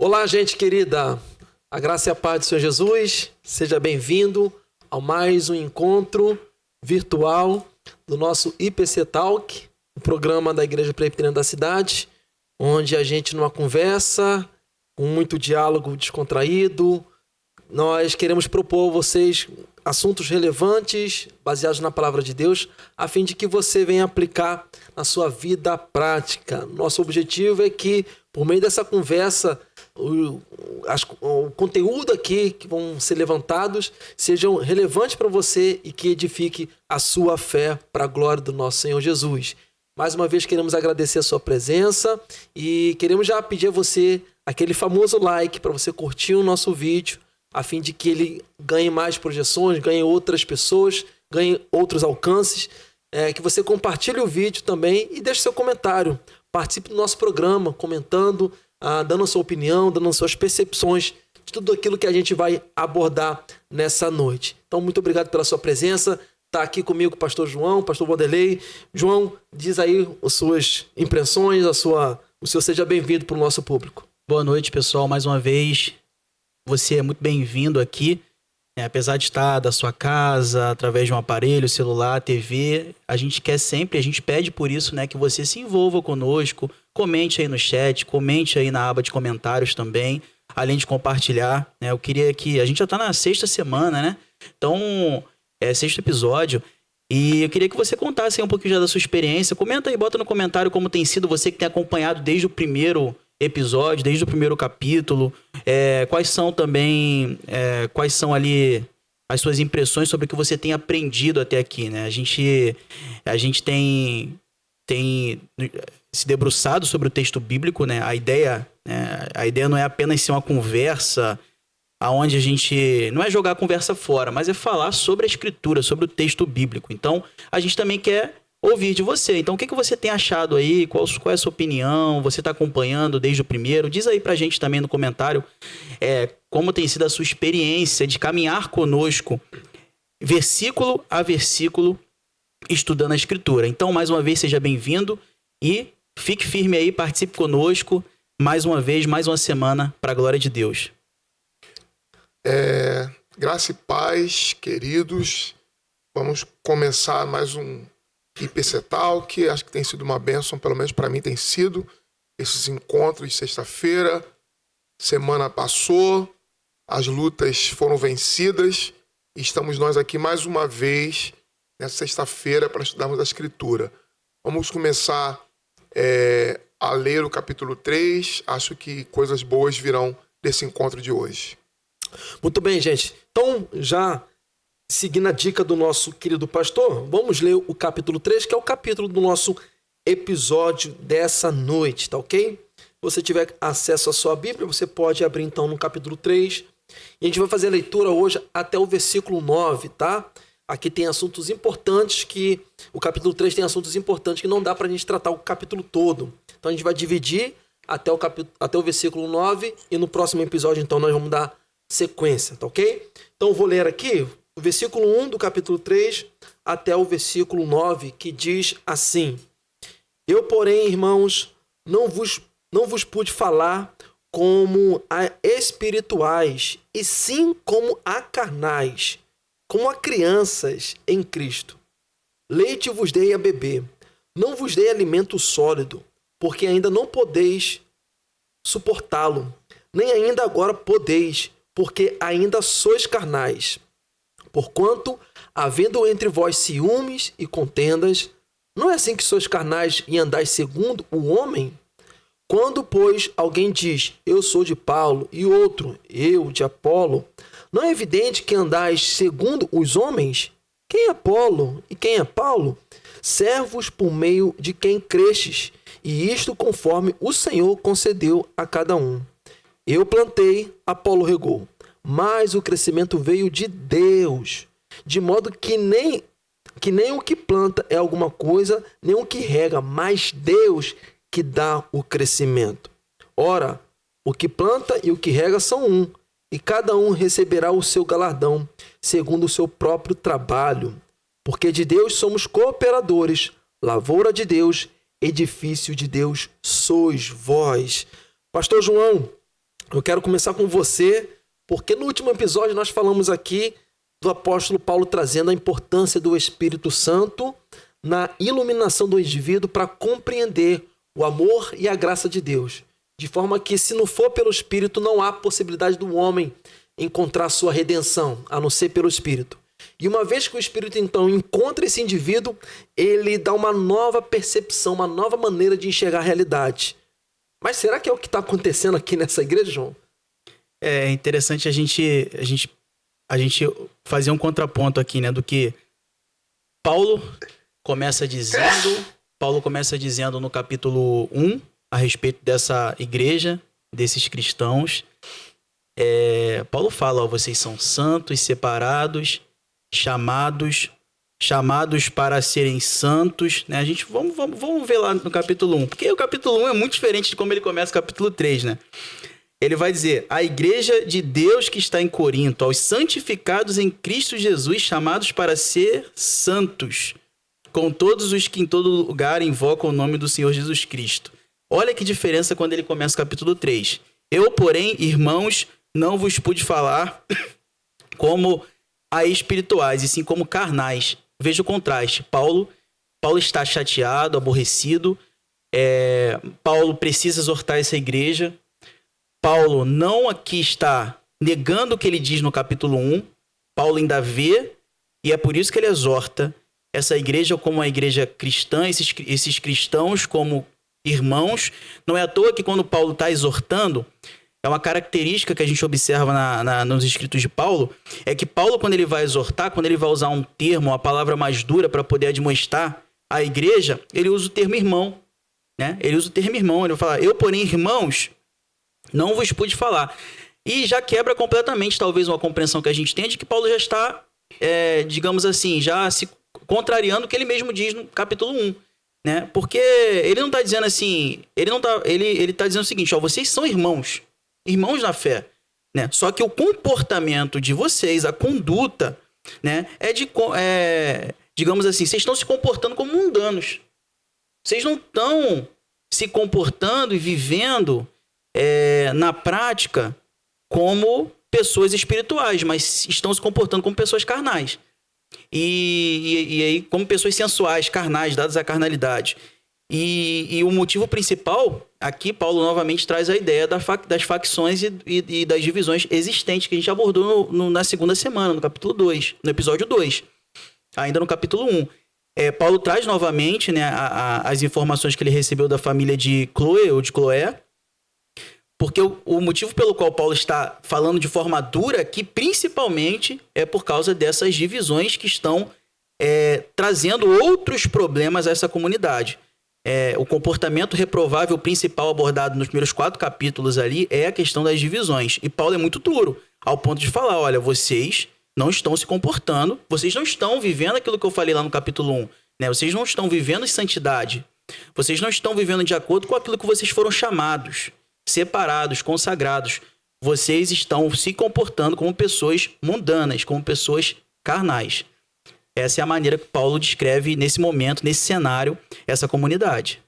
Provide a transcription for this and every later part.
Olá, gente querida. A graça e a paz do Senhor Jesus. Seja bem-vindo a mais um encontro virtual do nosso IPC Talk, o programa da Igreja Presbiteriana da cidade, onde a gente, numa conversa, com muito diálogo descontraído, nós queremos propor a vocês assuntos relevantes, baseados na palavra de Deus, a fim de que você venha aplicar na sua vida prática. Nosso objetivo é que, por meio dessa conversa, o conteúdo aqui que vão ser levantados sejam relevantes para você e que edifique a sua fé para a glória do nosso Senhor Jesus. Mais uma vez queremos agradecer a sua presença e queremos já pedir a você aquele famoso like para você curtir o nosso vídeo, a fim de que ele ganhe mais projeções, ganhe outras pessoas, ganhe outros alcances, que você compartilhe o vídeo também e deixe seu comentário. Participe do nosso programa, comentando, dando a sua opinião, dando as suas percepções de tudo aquilo que a gente vai abordar nessa noite. Então, muito obrigado pela sua presença. Está aqui comigo o pastor João, o pastor Vanderlei. João, diz aí as suas impressões, o seu seja bem-vindo para o nosso público. Boa noite, pessoal, mais uma vez. Você é muito bem-vindo aqui. Apesar de estar da sua casa, através de um aparelho, celular, TV, a gente pede por isso, né, que você se envolva conosco, comente aí no chat, comente aí na aba de comentários também, além de compartilhar, né? Eu queria que... A gente já está na 6ª semana, né? Então, 6º episódio. E eu queria que você contasse aí um pouquinho já da sua experiência. Comenta aí, bota no comentário como tem sido, você que tem acompanhado desde o primeiro episódio, desde o primeiro capítulo, quais são ali as suas impressões sobre o que você tem aprendido até aqui, né? A gente tem se debruçado sobre o texto bíblico, né? A ideia não é apenas ser uma conversa aonde a gente não é jogar a conversa fora, mas é falar sobre a escritura, sobre o texto bíblico. Então, a gente também quer ouvir de você. Então, o que você tem achado aí? Qual é a sua opinião? Você está acompanhando desde o primeiro? Diz aí pra gente também no comentário como tem sido a sua experiência de caminhar conosco, versículo a versículo, estudando a Escritura. Então, mais uma vez, seja bem-vindo e fique firme aí, participe conosco, mais uma vez, mais uma semana, para a glória de Deus. Graça e paz, queridos. Vamos começar mais um IPC Talk, acho que tem sido uma bênção, pelo menos para mim tem sido, esses encontros de sexta-feira. Semana passou, as lutas foram vencidas e estamos nós aqui mais uma vez nessa sexta-feira para estudarmos a Escritura. Vamos começar a ler o capítulo 3, acho que coisas boas virão desse encontro de hoje. Muito bem, gente. Então, já seguindo a dica do nosso querido pastor, vamos ler o capítulo 3, que é o capítulo do nosso episódio dessa noite, tá ok? Se você tiver acesso à sua Bíblia, você pode abrir então no capítulo 3. E a gente vai fazer a leitura hoje até o versículo 9, tá? Aqui tem assuntos importantes o capítulo 3 tem assuntos importantes que não dá pra gente tratar o capítulo todo. Então a gente vai dividir até o versículo 9 e no próximo episódio então nós vamos dar sequência, tá ok? Então eu vou ler aqui o versículo 1 do capítulo 3 até o versículo 9, que diz assim: Eu, porém, irmãos, não vos pude falar como a espirituais, e sim como a carnais, como a crianças em Cristo. Leite vos dei a beber, não vos dei alimento sólido, porque ainda não podeis suportá-lo, nem ainda agora podeis, porque ainda sois carnais. Porquanto, havendo entre vós ciúmes e contendas, não é assim que sois carnais e andais segundo o homem? Quando, pois, alguém diz, eu sou de Paulo, e outro, eu de Apolo, não é evidente que andais segundo os homens? Quem é Apolo e quem é Paulo? Servos por meio de quem crestes, e isto conforme o Senhor concedeu a cada um. Eu plantei, Apolo regou, mas o crescimento veio de Deus, de modo que nem o que planta é alguma coisa, nem o que rega, mas Deus que dá o crescimento. Ora, o que planta e o que rega são um, e cada um receberá o seu galardão, segundo o seu próprio trabalho. Porque de Deus somos cooperadores, lavoura de Deus, edifício de Deus sois vós. Pastor João, Eu quero começar com você, porque no último episódio nós falamos aqui do apóstolo Paulo trazendo a importância do Espírito Santo na iluminação do indivíduo para compreender o amor e a graça de Deus. De forma que, se não for pelo Espírito, não há possibilidade do homem encontrar sua redenção, a não ser pelo Espírito. E uma vez que o Espírito, então, encontra esse indivíduo, ele dá uma nova percepção, uma nova maneira de enxergar a realidade. Mas será que é o que está acontecendo aqui nessa igreja, João? É interessante a gente fazer um contraponto aqui, né? Do que Paulo começa dizendo no capítulo 1, a respeito dessa igreja, desses cristãos. Paulo fala, ó, vocês são santos, separados, chamados para serem santos, né? Vamos ver lá no capítulo 1, porque o capítulo 1 é muito diferente de como ele começa o capítulo 3, né? Ele vai dizer, a igreja de Deus que está em Corinto, aos santificados em Cristo Jesus, chamados para ser santos, com todos os que em todo lugar invocam o nome do Senhor Jesus Cristo. Olha que diferença quando ele começa o capítulo 3. Eu, porém, irmãos, não vos pude falar como a espirituais, e sim como carnais. Veja o contraste. Paulo está chateado, aborrecido. Paulo precisa exortar essa igreja. Paulo não aqui está negando o que ele diz no capítulo 1. Paulo ainda vê, e é por isso que ele exorta essa igreja como uma igreja cristã, esses cristãos como irmãos. Não é à toa que quando Paulo está exortando, é uma característica que a gente observa nos escritos de Paulo, é que Paulo, quando ele vai exortar, quando ele vai usar um termo, uma palavra mais dura para poder admoestar a igreja, ele usa o termo irmão, né? Ele usa o termo irmão, ele vai falar, eu, porém, irmãos, não vos pude falar. E já quebra completamente, talvez, uma compreensão que a gente tem de que Paulo já está, digamos assim, já se contrariando o que ele mesmo diz no capítulo 1. Né? Porque ele não está dizendo assim, ele está dizendo o seguinte, ó, vocês são irmãos na fé, né? Só que o comportamento de vocês, a conduta, né, digamos assim, vocês estão se comportando como mundanos. Vocês não estão se comportando e vivendo na prática como pessoas espirituais, mas estão se comportando como pessoas carnais. E aí, como pessoas sensuais, carnais, dadas à carnalidade. E o motivo principal, aqui Paulo novamente traz a ideia das facções e das divisões existentes que a gente abordou na segunda semana, no capítulo 2, no episódio 2. Ainda no capítulo 1. Paulo traz novamente, né, as informações que ele recebeu da família de Chloe, ou de Chloé, porque o motivo pelo qual Paulo está falando de forma dura aqui, principalmente, é por causa dessas divisões que estão trazendo outros problemas a essa comunidade. O comportamento reprovável principal abordado nos primeiros 4 capítulos ali é a questão das divisões. E Paulo é muito duro, ao ponto de falar, olha, vocês não estão se comportando, vocês não estão vivendo aquilo que eu falei lá no capítulo 1. Né? Vocês não estão vivendo em santidade. Vocês não estão vivendo de acordo com aquilo que vocês foram chamados, separados, consagrados. Vocês estão se comportando como pessoas mundanas, como pessoas carnais. Essa é a maneira que Paulo descreve nesse momento, nesse cenário, essa comunidade.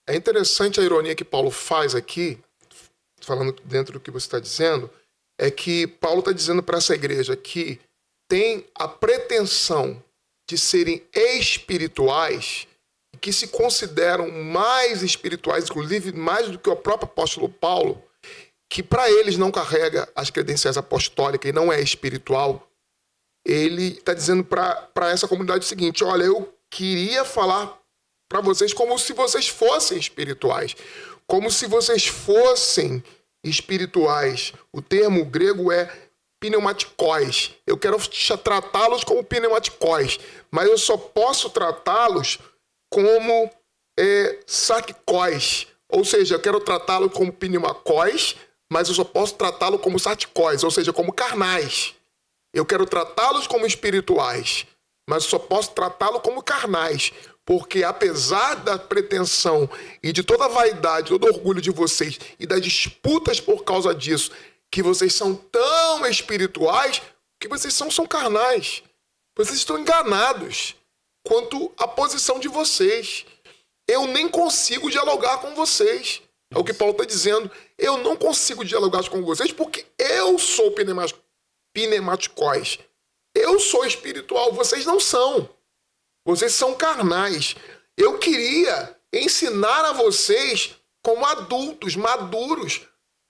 É interessante a ironia que Paulo faz aqui, falando dentro do que você está dizendo, é que Paulo está dizendo para essa igreja que tem a pretensão de serem espirituais, que se consideram mais espirituais, inclusive mais do que o próprio apóstolo Paulo, que para eles não carrega as credenciais apostólicas e não é espiritual. Ele está dizendo para essa comunidade o seguinte, olha, eu queria falar para vocês como se vocês fossem espirituais, como se vocês fossem espirituais. O termo grego é pneumatikos. Eu quero tratá-los como pneumatikos, mas eu só posso tratá-los como sarkikos. Ou seja, eu quero tratá-los como pneumakos, mas eu só posso tratá-lo como sarkikos, ou seja, como carnais. Eu quero tratá-los como espirituais, mas só posso tratá-lo como carnais, porque apesar da pretensão e de toda a vaidade, todo o orgulho de vocês e das disputas por causa disso, que vocês são tão espirituais, o que vocês são carnais. Vocês estão enganados quanto à posição de vocês. Eu nem consigo dialogar com vocês. É o que Paulo está dizendo. Eu não consigo dialogar com vocês porque eu sou pneumaticóis. Eu sou espiritual, vocês não são. Vocês são carnais. Eu queria ensinar a vocês como adultos, maduros,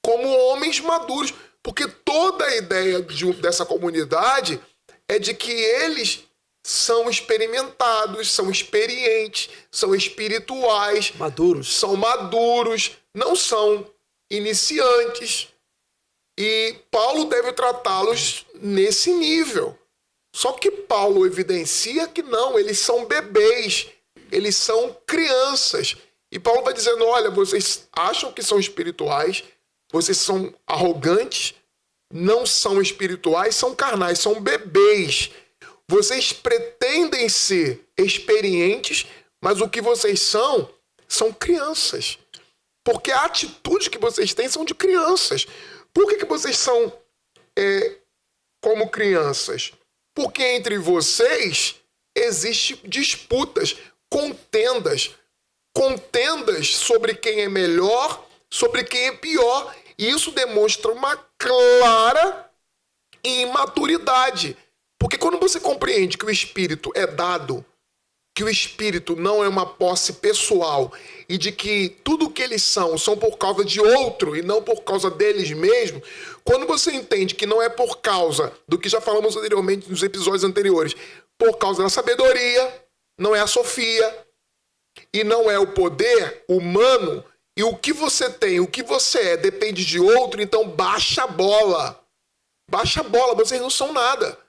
como homens maduros. Porque toda a ideia dessa comunidade é de que eles são experimentados, são experientes, são espirituais, são maduros, não são iniciantes. E Paulo deve tratá-los nesse nível. Só que Paulo evidencia que não, eles são bebês, eles são crianças. E Paulo está dizendo, olha, vocês acham que são espirituais, vocês são arrogantes, não são espirituais, são carnais, são bebês. Vocês pretendem ser experientes, mas o que vocês são crianças. Porque a atitude que vocês têm são de crianças. Por que vocês são como crianças? Porque entre vocês existem disputas, contendas sobre quem é melhor, sobre quem é pior. E isso demonstra uma clara imaturidade. Porque quando você compreende que o Espírito é dado, que o Espírito não é uma posse pessoal e de que tudo o que eles são por causa de outro e não por causa deles mesmos, quando você entende que não é por causa do que já falamos anteriormente nos episódios anteriores, por causa da sabedoria, não é a sofia e não é o poder humano, e o que você tem, o que você é, depende de outro, então baixa a bola. Baixa a bola, vocês não são nada.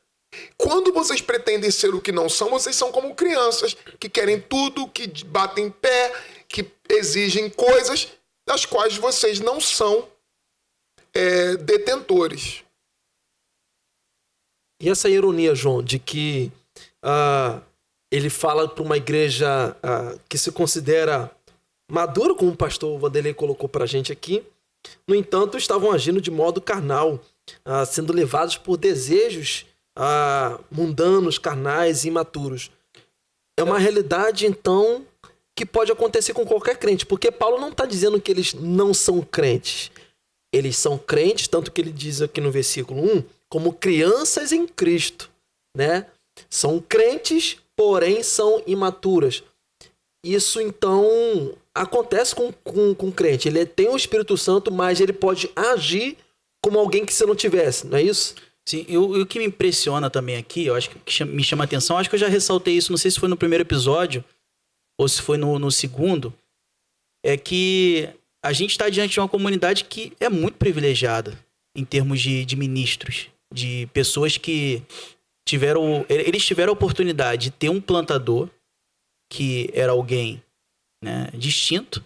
Quando vocês pretendem ser o que não são, vocês são como crianças que querem tudo, que batem pé, que exigem coisas das quais vocês não são detentores. E essa ironia, João, de que ele fala para uma igreja que se considera madura, como o pastor Vanderlei colocou para a gente aqui, no entanto, estavam agindo de modo carnal, sendo levados por desejos mundanos, carnais e imaturos. É uma realidade, então, que pode acontecer com qualquer crente, porque Paulo não está dizendo que eles não são crentes. Eles são crentes, tanto que ele diz aqui no versículo 1, como crianças em Cristo, né? São crentes, porém são imaturas. Isso, então, acontece com crente. Ele tem o Espírito Santo, mas ele pode agir como alguém que se não tivesse, não é isso? Sim, e o que me impressiona também aqui, eu acho que me chama a atenção, acho que eu já ressaltei isso, não sei se foi no primeiro episódio ou se foi no segundo, é que a gente está diante de uma comunidade que é muito privilegiada em termos de ministros, de pessoas que eles tiveram a oportunidade de ter um plantador que era alguém, né, distinto.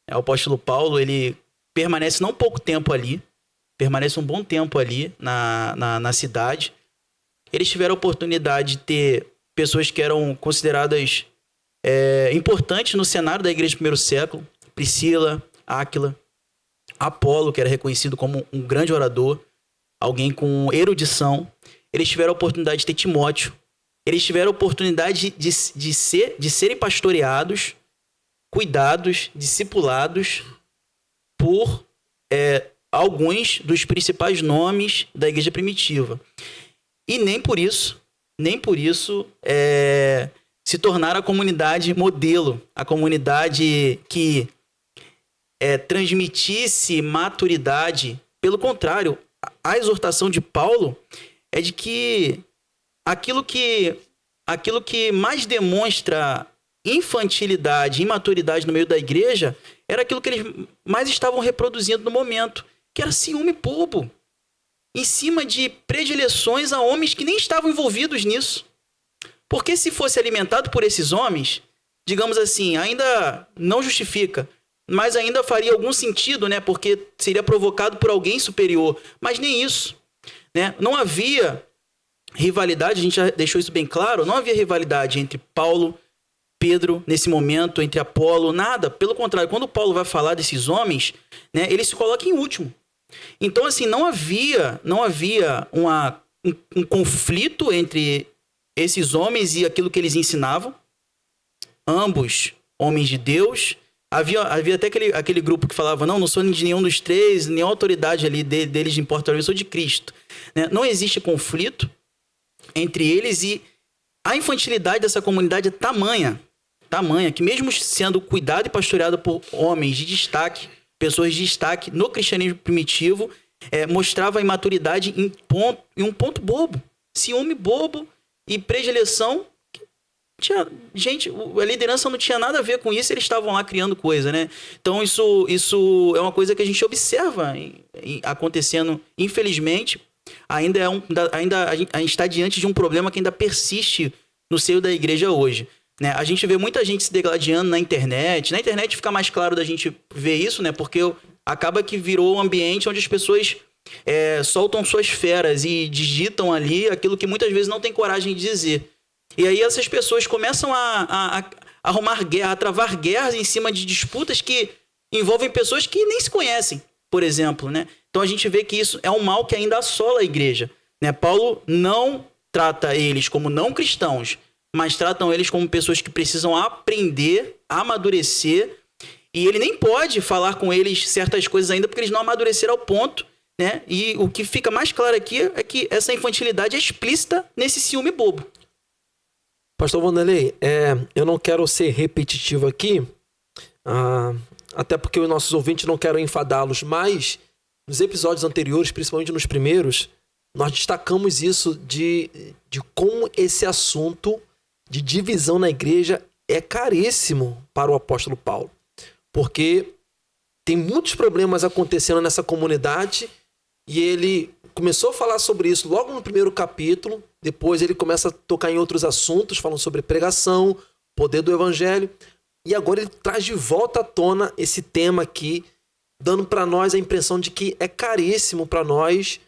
O apóstolo Paulo, ele permanece não pouco tempo ali, permanece um bom tempo ali na cidade. Eles tiveram a oportunidade de ter pessoas que eram consideradas importantes no cenário da igreja do primeiro século. Priscila, Áquila, Apolo, que era reconhecido como um grande orador, alguém com erudição. Eles tiveram a oportunidade de ter Timóteo. Eles tiveram a oportunidade de serem pastoreados, cuidados, discipulados por alguns dos principais nomes da igreja primitiva. E nem por isso se tornaram a comunidade modelo, a comunidade que transmitisse maturidade. Pelo contrário, a exortação de Paulo é de que aquilo que mais demonstra infantilidade, imaturidade no meio da igreja era aquilo que eles mais estavam reproduzindo no momento, que era ciúme bobo, em cima de predileções a homens que nem estavam envolvidos nisso. Porque se fosse alimentado por esses homens, digamos assim, ainda não justifica, mas ainda faria algum sentido, né? Porque seria provocado por alguém superior. Mas nem isso, né? Não havia rivalidade, a gente já deixou isso bem claro, não havia rivalidade entre Paulo, Pedro, nesse momento, entre Apolo, nada. Pelo contrário, quando Paulo vai falar desses homens, né, ele se coloca em último. Então, assim, não havia um conflito entre esses homens e aquilo que eles ensinavam. Ambos homens de Deus, Havia até aquele grupo que falava, não sou de nenhum dos três, nenhuma autoridade ali deles importa, eu sou de Cristo. Né? Não existe conflito entre eles e a infantilidade dessa comunidade é tamanha, que mesmo sendo cuidado e pastoreado por homens de destaque, pessoas de destaque no cristianismo primitivo, mostrava a imaturidade em um ponto bobo. Ciúme bobo e predileção. Gente, a liderança não tinha nada a ver com isso, eles estavam lá criando coisa, né? Então isso é uma coisa que a gente observa acontecendo, infelizmente. A gente está diante de um problema que ainda persiste no seio da igreja hoje. Né? A gente vê muita gente se degladiando na internet. Na internet fica mais claro da gente ver isso, né? Porque acaba que virou um ambiente onde as pessoas soltam suas feras e digitam ali aquilo que muitas vezes não tem coragem de dizer. E aí essas pessoas começam a arrumar guerra, a travar guerras em cima de disputas que envolvem pessoas que nem se conhecem, por exemplo, né? Então a gente vê que isso é um mal que ainda assola a igreja, né? Paulo não trata eles como não cristãos, mas tratam eles como pessoas que precisam aprender, amadurecer, e ele nem pode falar com eles certas coisas ainda porque eles não amadureceram ao ponto, né? E o que fica mais claro aqui é que essa infantilidade é explícita nesse ciúme bobo. Pastor Wanderley, eu não quero ser repetitivo aqui, até porque os nossos ouvintes não quero enfadá-los, mas nos episódios anteriores, principalmente nos primeiros, nós destacamos isso de como esse assunto de divisão na igreja é caríssimo para o apóstolo Paulo. Porque tem muitos problemas acontecendo nessa comunidade e ele começou a falar sobre isso logo no primeiro capítulo. Depois ele começa a tocar em outros assuntos, falando sobre pregação, poder do evangelho. E agora ele traz de volta à tona esse tema aqui, dando para nós a impressão de que é caríssimo para nós,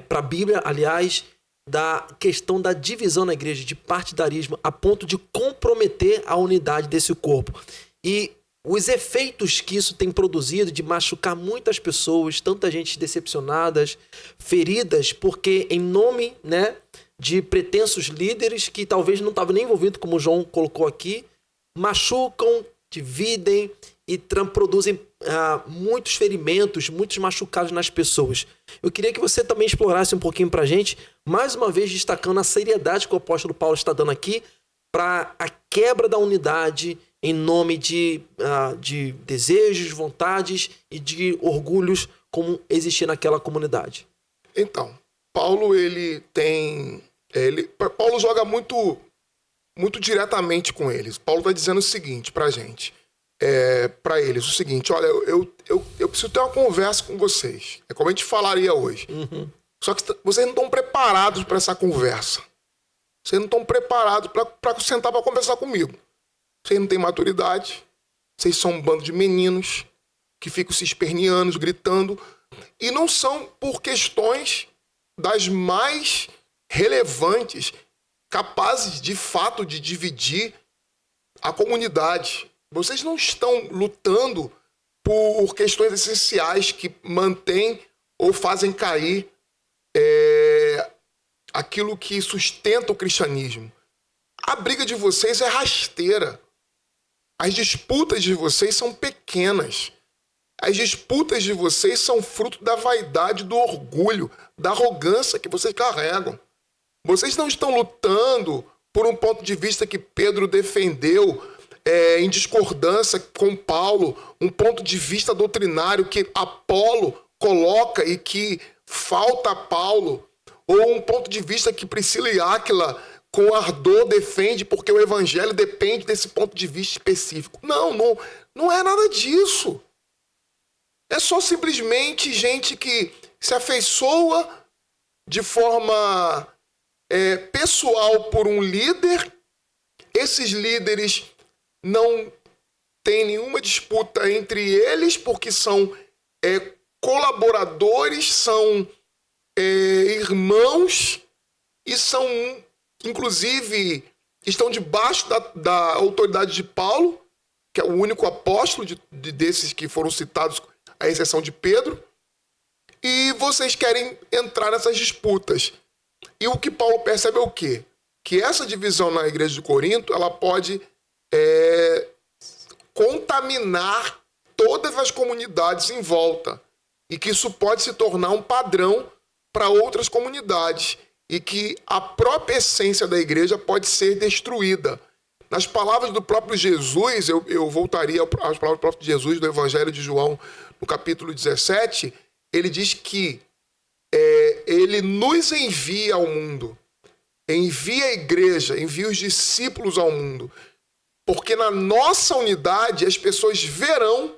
para a Bíblia, aliás, da questão da divisão na igreja, de partidarismo, a ponto de comprometer a unidade desse corpo. E os efeitos que isso tem produzido de machucar muitas pessoas, tanta gente decepcionadas, feridas, porque em nome, né, de pretensos líderes que talvez não estavam nem envolvidos, como o João colocou aqui, machucam, dividem e produzem muitos ferimentos, muitos machucados nas pessoas. Eu queria que você também explorasse um pouquinho para a gente, mais uma vez destacando a seriedade que o apóstolo Paulo está dando aqui para a quebra da unidade em nome de desejos, vontades e de orgulhos como existia naquela comunidade. Então, Paulo Paulo joga muito diretamente com eles. Paulo está dizendo o seguinte para a gente, para eles, o seguinte: olha, eu preciso ter uma conversa com vocês. É como a gente falaria hoje. Uhum. Só que vocês não estão preparados para essa conversa. Vocês não estão preparados para sentar para conversar comigo. Vocês não têm maturidade. Vocês são um bando de meninos que ficam se esperneando, gritando. E não são por questões das mais relevantes, capazes de fato de dividir a comunidade. Vocês não estão lutando por questões essenciais que mantêm ou fazem cair aquilo que sustenta o cristianismo. A briga de vocês é rasteira. As disputas de vocês são pequenas. As disputas de vocês são fruto da vaidade, do orgulho, da arrogância que vocês carregam. Vocês não estão lutando por um ponto de vista que Pedro defendeu em discordância com Paulo, um ponto de vista doutrinário que Apolo coloca e que falta a Paulo, ou um ponto de vista que Priscila e Áquila com ardor defende porque o evangelho depende desse ponto de vista específico. Não é nada disso. É só simplesmente gente que se afeiçoa de forma pessoal por um líder. Esses líderes não têm nenhuma disputa entre eles porque são colaboradores, são irmãos e são, inclusive, estão debaixo da autoridade de Paulo, que é o único apóstolo desses que foram citados, à exceção de Pedro, e vocês querem entrar nessas disputas. E o que Paulo percebe é o quê? Que essa divisão na igreja de Corinto, ela pode contaminar todas as comunidades em volta. E que isso pode se tornar um padrão para outras comunidades. E que a própria essência da igreja pode ser destruída. Nas palavras do próprio Jesus, eu voltaria às palavras do próprio Jesus, do Evangelho de João, no capítulo 17, ele diz que ele nos envia ao mundo, envia a igreja, envia os discípulos ao mundo, porque na nossa unidade as pessoas verão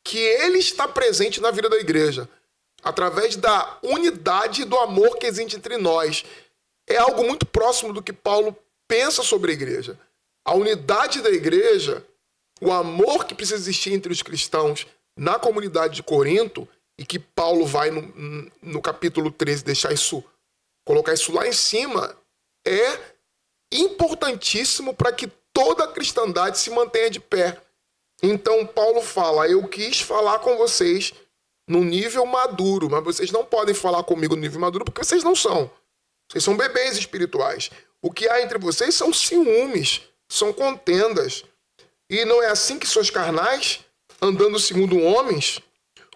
que ele está presente na vida da igreja, através da unidade e do amor que existe entre nós. É algo muito próximo do que Paulo pensa sobre a igreja. A unidade da igreja, o amor que precisa existir entre os cristãos na comunidade de Corinto, e que Paulo vai no capítulo 13 colocar isso lá em cima, é importantíssimo para que toda a cristandade se mantenha de pé. Então Paulo fala, eu quis falar com vocês no nível maduro, mas vocês não podem falar comigo no nível maduro porque vocês não são. Vocês são bebês espirituais. O que há entre vocês são ciúmes, são contendas. E não é assim que sois carnais, andando segundo homens?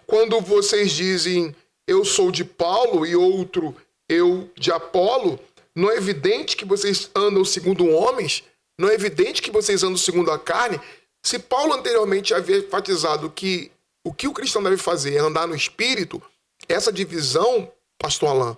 Quando vocês dizem, eu sou de Paulo e outro, eu de Apolo, não é evidente que vocês andam segundo homens? Não é evidente que vocês andam segundo a carne? Se Paulo anteriormente havia enfatizado que o cristão deve fazer é andar no Espírito, essa divisão, pastor Alain,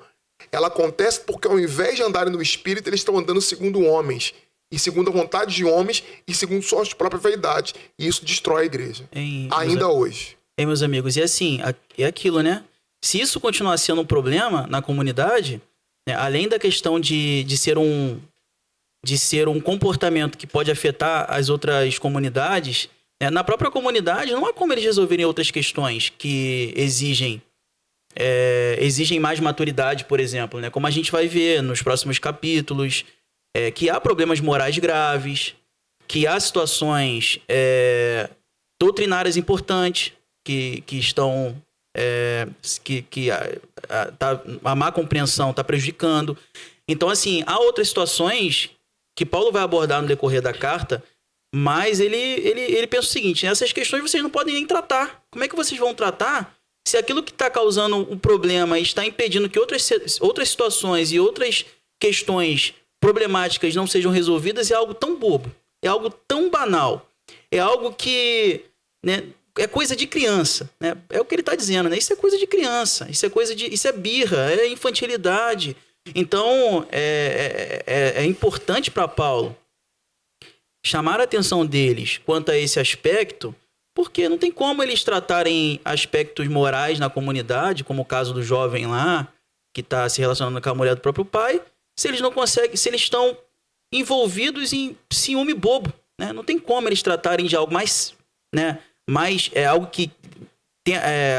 ela acontece porque ao invés de andarem no Espírito, eles estão andando segundo homens, e segundo a vontade de homens, e segundo suas próprias vaidades. E isso destrói a igreja, ainda hoje. Meus amigos, e assim, é aquilo, né? Se isso continuar sendo um problema na comunidade, né, além da questão de ser um comportamento que pode afetar as outras comunidades, né, na própria comunidade não há como eles resolverem outras questões que exigem mais maturidade, por exemplo, né? Como a gente vai ver nos próximos capítulos, que há problemas morais graves, que há situações doutrinárias importantes que estão... a má compreensão está prejudicando. Então, assim, há outras situações que Paulo vai abordar no decorrer da carta, mas ele pensa o seguinte, né? Essas questões vocês não podem nem tratar. Como é que vocês vão tratar se aquilo que está causando um problema e está impedindo que outras situações e outras questões problemáticas não sejam resolvidas é algo tão bobo, é algo tão banal, é algo que, né, é coisa de criança, né? É o que ele está dizendo, né? Isso é coisa de criança, isso é birra, é infantilidade. Então, é importante para Paulo chamar a atenção deles quanto a esse aspecto, porque não tem como eles tratarem aspectos morais na comunidade, como o caso do jovem lá, que está se relacionando com a mulher do próprio pai, se eles não conseguem, se eles estão envolvidos em ciúme bobo, né? Não tem como eles tratarem de algo mais, né? Mas é algo que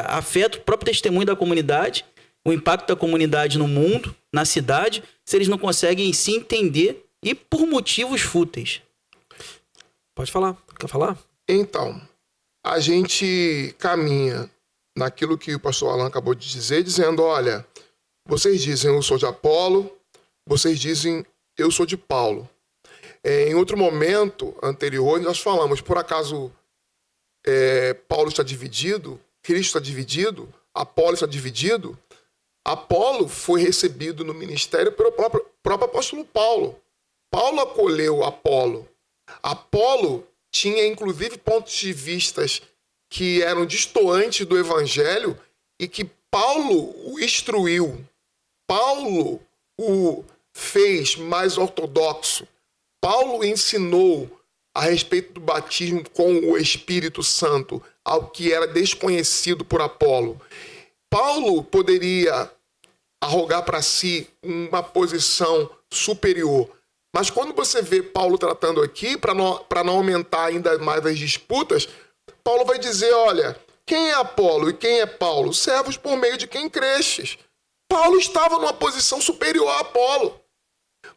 afeta o próprio testemunho da comunidade, o impacto da comunidade no mundo, na cidade, se eles não conseguem se entender e por motivos fúteis. Pode falar. Quer falar? Então, a gente caminha naquilo que o pastor Alain acabou de dizer, dizendo, olha, vocês dizem eu sou de Apolo, vocês dizem eu sou de Paulo. Em outro momento anterior, nós falamos, por acaso Paulo está dividido, Cristo está dividido, Apolo está dividido? Apolo foi recebido no ministério pelo próprio apóstolo Paulo. Paulo acolheu Apolo. Apolo tinha, inclusive, pontos de vistas que eram destoantes do evangelho e que Paulo o instruiu. Paulo o fez mais ortodoxo. Paulo ensinou a respeito do batismo com o Espírito Santo, algo que era desconhecido por Apolo. Paulo poderia arrogar para si uma posição superior, mas quando você vê Paulo tratando aqui, para não aumentar ainda mais as disputas, Paulo vai dizer, olha, quem é Apolo e quem é Paulo? Servos por meio de quem crestes. Paulo estava numa posição superior a Apolo.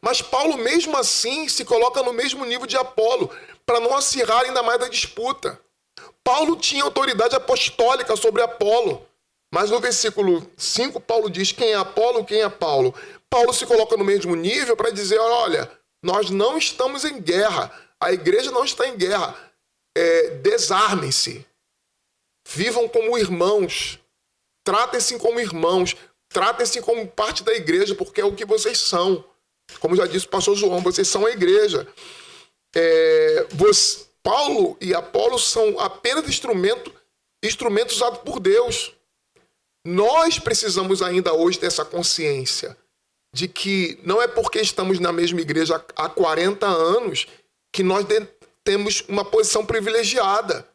Mas Paulo, mesmo assim, se coloca no mesmo nível de Apolo, para não acirrar ainda mais a disputa. Paulo tinha autoridade apostólica sobre Apolo. Mas no versículo 5, Paulo diz quem é Apolo, quem é Paulo. Paulo se coloca no mesmo nível para dizer, olha, nós não estamos em guerra. A igreja não está em guerra. desarmem-se. Vivam como irmãos. Tratem-se como irmãos. Tratem-se como parte da igreja, porque é o que vocês são. Como já disse o pastor João, vocês são a igreja. Paulo e Apolo são apenas instrumentos usados por Deus. Nós precisamos ainda hoje dessa consciência de que não é porque estamos na mesma igreja há 40 anos que nós temos uma posição privilegiada.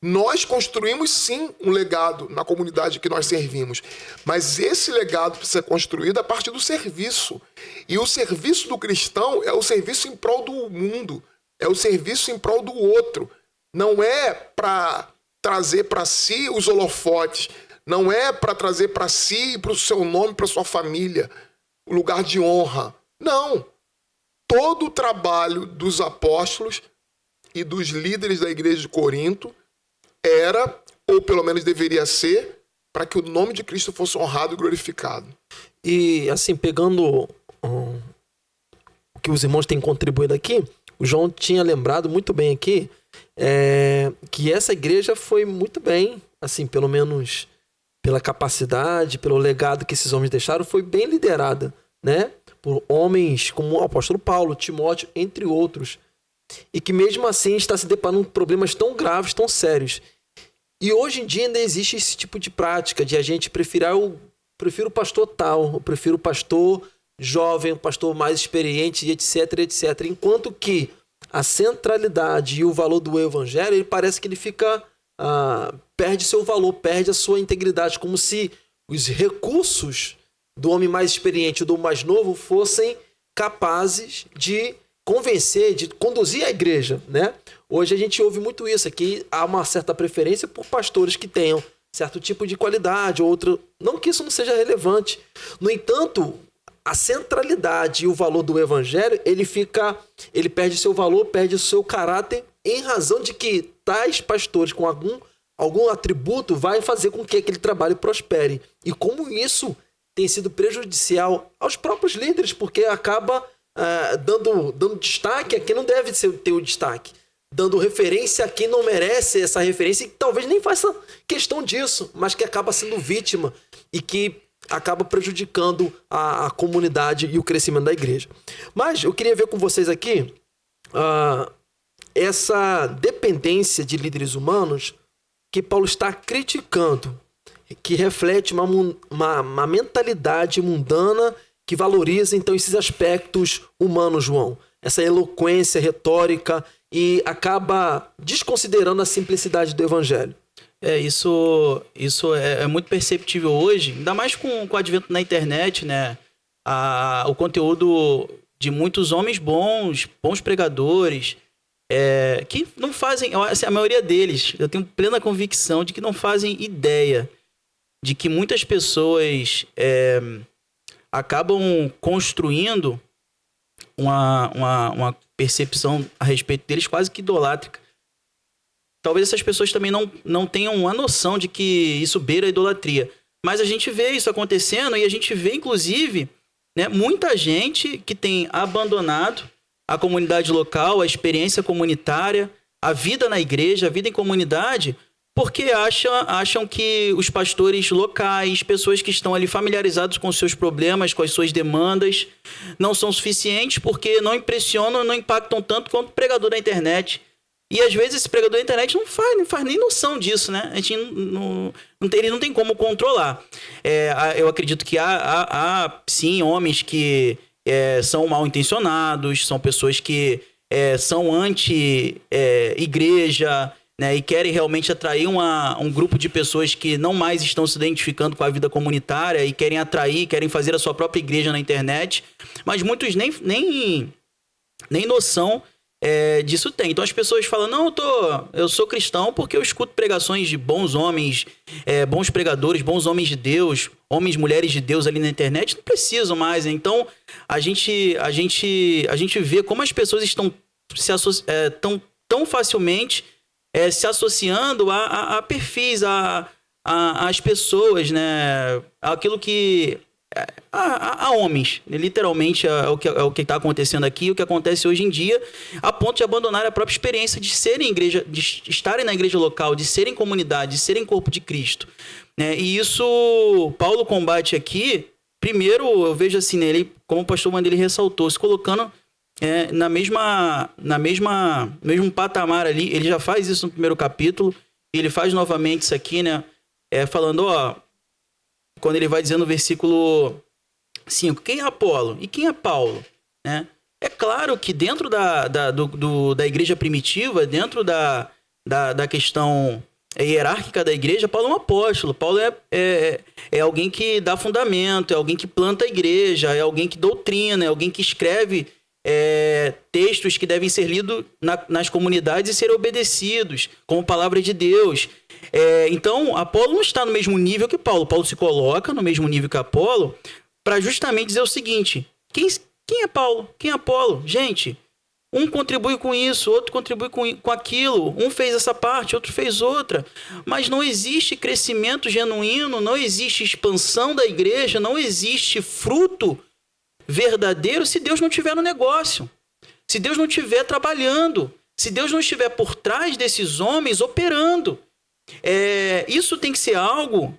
Nós construímos, sim, um legado na comunidade que nós servimos, mas esse legado precisa ser construído a partir do serviço. E o serviço do cristão é o serviço em prol do mundo, é o serviço em prol do outro. Não é para trazer para si os holofotes, não é para trazer para si e para o seu nome, para sua família, o lugar de honra. Não. Todo o trabalho dos apóstolos e dos líderes da igreja de Corinto era, ou pelo menos deveria ser, para que o nome de Cristo fosse honrado e glorificado. E, assim, pegando o que os irmãos têm contribuído aqui, o João tinha lembrado muito bem aqui que essa igreja foi muito bem, assim, pelo menos pela capacidade, pelo legado que esses homens deixaram, foi bem liderada, né? Por homens como o apóstolo Paulo, Timóteo, entre outros. E que mesmo assim está se deparando com problemas tão graves, tão sérios. E hoje em dia ainda existe esse tipo de prática de a gente eu prefiro o pastor tal, eu prefiro o pastor jovem, o pastor mais experiente, etc, etc. Enquanto que a centralidade e o valor do evangelho, ele parece que ele fica... perde seu valor, perde a sua integridade, como se os recursos do homem mais experiente e do mais novo fossem capazes de convencer, de conduzir a igreja, né? Hoje a gente ouve muito isso aqui, há uma certa preferência por pastores que tenham certo tipo de qualidade, outro, não que isso não seja relevante. No entanto, a centralidade e o valor do evangelho, ele perde seu valor, perde o seu caráter em razão de que tais pastores com algum atributo vai fazer com que aquele trabalho prospere. E como isso tem sido prejudicial aos próprios líderes, porque acaba dando destaque a quem não deve ter o destaque, dando referência a quem não merece essa referência e que talvez nem faça questão disso, mas que acaba sendo vítima e que acaba prejudicando a comunidade e o crescimento da igreja. Mas eu queria ver com vocês aqui essa dependência de líderes humanos que Paulo está criticando, que reflete uma mentalidade mundana que valoriza, então, esses aspectos humanos, João. Essa eloquência retórica e acaba desconsiderando a simplicidade do evangelho. Isso é muito perceptível hoje, ainda mais com o advento na internet, né? O conteúdo de muitos homens bons pregadores, que não fazem, assim, a maioria deles, eu tenho plena convicção de que não fazem ideia de que muitas pessoas acabam construindo uma percepção a respeito deles quase que idolátrica. Talvez essas pessoas também não tenham a noção de que isso beira a idolatria. Mas a gente vê isso acontecendo e a gente vê, inclusive, né, muita gente que tem abandonado a comunidade local, a experiência comunitária, a vida na igreja, a vida em comunidade, porque acham que os pastores locais, pessoas que estão ali familiarizados com os seus problemas, com as suas demandas, não são suficientes porque não impressionam, não impactam tanto quanto o pregador da internet. E às vezes esse pregador da internet não faz nem noção disso, né? A gente ele não tem como controlar. Eu acredito que há sim, homens que são mal intencionados, são pessoas que são anti-igreja, né, e querem realmente atrair um grupo de pessoas que não mais estão se identificando com a vida comunitária e querem fazer a sua própria igreja na internet, mas muitos nem noção disso tem. Então as pessoas falam, não, eu sou cristão porque eu escuto pregações de bons homens, bons pregadores, bons homens de Deus, homens, mulheres de Deus ali na internet, não precisam mais. Então a gente vê como as pessoas estão tão facilmente se associando a perfis, às pessoas, né? Aquilo que a homens. Literalmente é o que está acontecendo aqui, o que acontece hoje em dia, a ponto de abandonar a própria experiência de serem igreja, de estarem na igreja local, de serem comunidade, de serem corpo de Cristo. Né? E isso Paulo combate aqui. Primeiro, eu vejo assim, né, ele, como o pastor Wanderley ressaltou, se colocando no mesmo patamar ali. Ele já faz isso no primeiro capítulo, e ele faz novamente isso aqui, né, falando, quando ele vai dizendo no versículo 5, quem é Apolo e quem é Paulo? Né? É claro que dentro da igreja primitiva, dentro da questão hierárquica da igreja, Paulo é um apóstolo. Paulo é alguém que dá fundamento, é alguém que planta a igreja, é alguém que doutrina, é alguém que escreve textos que devem ser lidos nas comunidades e serem obedecidos, como palavra de Deus. Então, Apolo não está no mesmo nível que Paulo. Paulo se coloca no mesmo nível que Apolo para justamente dizer o seguinte: quem é Paulo? Quem é Apolo? Gente, um contribui com isso, outro contribui com aquilo. Um fez essa parte, outro fez outra. Mas não existe crescimento genuíno, não existe expansão da igreja, não existe fruto verdadeiro se Deus não estiver no negócio, se Deus não estiver trabalhando, se Deus não estiver por trás desses homens operando. Isso tem que ser algo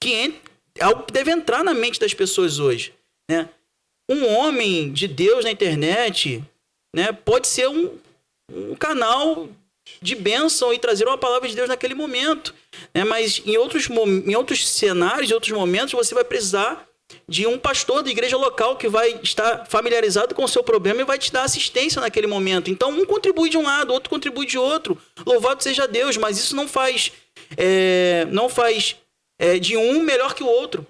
que deve entrar na mente das pessoas hoje, né? Um homem de Deus na internet, né, pode ser um canal de bênção e trazer uma palavra de Deus naquele momento, né? Mas em outros cenários, em outros momentos, você vai precisar de um pastor da igreja local que vai estar familiarizado com o seu problema e vai te dar assistência naquele momento. Então, um contribui de um lado, outro contribui de outro. Louvado seja Deus, mas isso não faz de um melhor que o outro.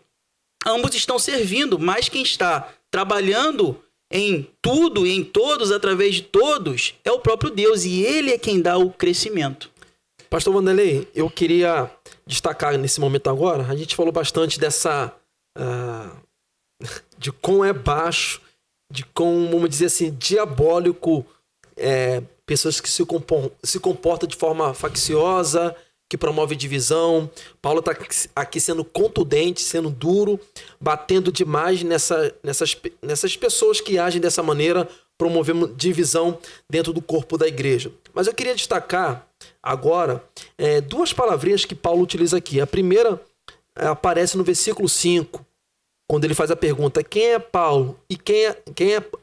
Ambos estão servindo, mas quem está trabalhando em tudo e em todos, através de todos, é o próprio Deus, e Ele é quem dá o crescimento. Pastor Wanderley, eu queria destacar nesse momento agora, a gente falou bastante de quão é baixo, de quão, vamos dizer assim, diabólico, pessoas que se comportam de forma facciosa, que promove divisão. Paulo está aqui sendo contundente, sendo duro, batendo demais nessas pessoas que agem dessa maneira, promovendo divisão dentro do corpo da igreja. Mas eu queria destacar agora duas palavrinhas que Paulo utiliza aqui. A primeira aparece no versículo 5, quando ele faz a pergunta: quem é Paulo? E quem é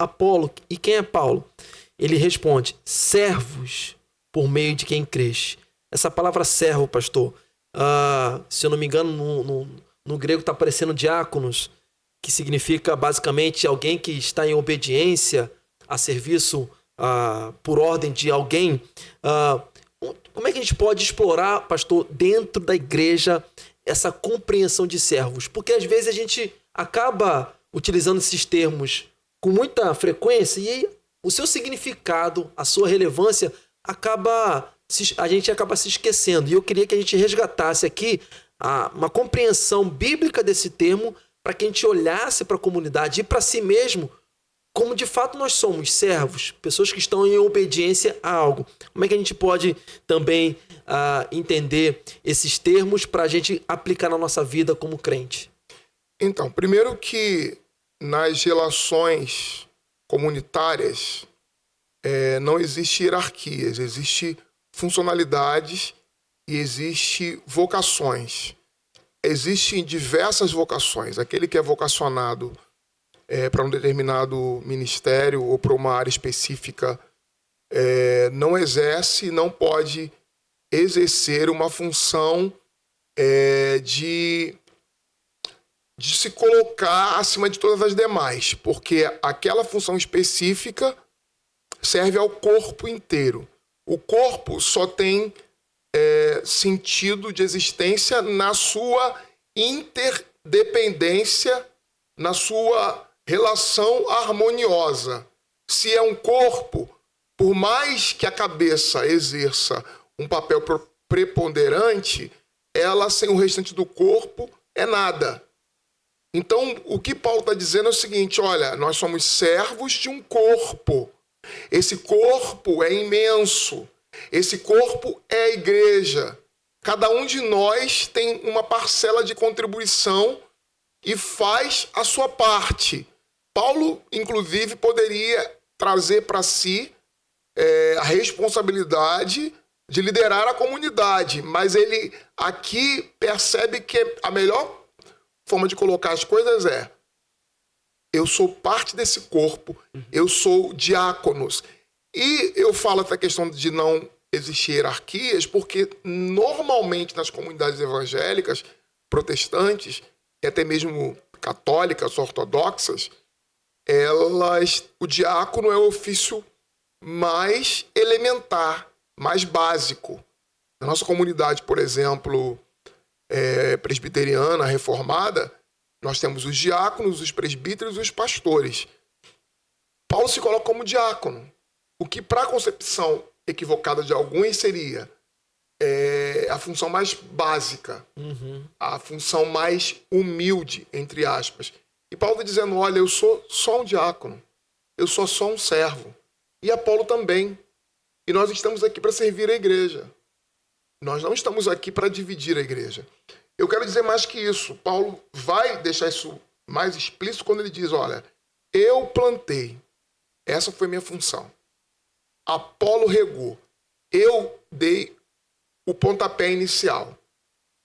Apolo? E quem é Paulo? Ele responde: servos por meio de quem crês. Essa palavra servo, pastor, se eu não me engano, no grego está aparecendo diáconos, que significa basicamente alguém que está em obediência a serviço por ordem de alguém. Como é que a gente pode explorar, pastor, dentro da igreja, essa compreensão de servos? Porque às vezes a gente acaba utilizando esses termos com muita frequência e o seu significado, a sua relevância, a gente acaba se esquecendo. E eu queria que a gente resgatasse aqui uma compreensão bíblica desse termo, para que a gente olhasse para a comunidade e para si mesmo, como de fato nós somos servos, pessoas que estão em obediência a algo. Como é que a gente pode também entender esses termos para a gente aplicar na nossa vida como crente? Então, primeiro que nas relações comunitárias não existe hierarquias, existe funcionalidades e existe vocações. Existem diversas vocações. Aquele que é vocacionado para um determinado ministério ou para uma área específica não exerce, não pode exercer uma função de se colocar acima de todas as demais, porque aquela função específica serve ao corpo inteiro. O corpo só tem sentido de existência na sua interdependência, na sua relação harmoniosa. Se é um corpo, por mais que a cabeça exerça um papel preponderante, ela sem o restante do corpo é nada. Então, o que Paulo está dizendo é o seguinte: olha, nós somos servos de um corpo. Esse corpo é imenso. Esse corpo é a igreja. Cada um de nós tem uma parcela de contribuição e faz a sua parte. Paulo, inclusive, poderia trazer para si a responsabilidade de liderar a comunidade, mas ele aqui percebe que a melhor forma de colocar as coisas é: eu sou parte desse corpo, eu sou diáconos. E eu falo essa questão de não existir hierarquias, porque normalmente nas comunidades evangélicas, protestantes, e até mesmo católicas, ortodoxas, o diácono é o ofício mais elementar, mais básico. Na nossa comunidade, por exemplo, presbiteriana, reformada, nós temos os diáconos, os presbíteros e os pastores. Paulo se coloca como diácono, o que para a concepção equivocada de alguns seria a função mais básica, a função mais humilde, entre aspas. E Paulo está dizendo, olha, eu sou só um diácono, eu sou só um servo. E Apolo também. E nós estamos aqui para servir a igreja. Nós não estamos aqui para dividir a igreja. Eu quero dizer mais que isso. Paulo vai deixar isso mais explícito quando ele diz, olha, eu plantei, essa foi minha função. Apolo regou, eu dei o pontapé inicial.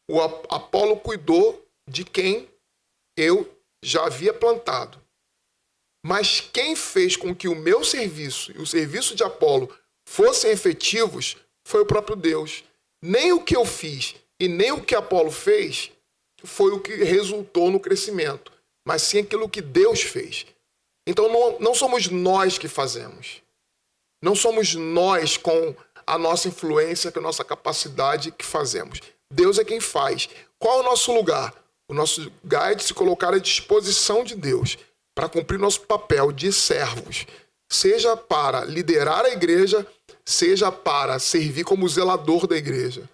O Apolo cuidou de quem eu já havia plantado. Mas quem fez com que o meu serviço e o serviço de Apolo fossem efetivos foi o próprio Deus. Nem o que eu fiz e nem o que Apolo fez foi o que resultou no crescimento, mas sim aquilo que Deus fez. Então não somos nós que fazemos. Não somos nós com a nossa influência, com a nossa capacidade que fazemos. Deus é quem faz. Qual é o nosso lugar? O nosso lugar é de se colocar à disposição de Deus para cumprir nosso papel de servos, seja para liderar a igreja, seja para servir como zelador da igreja,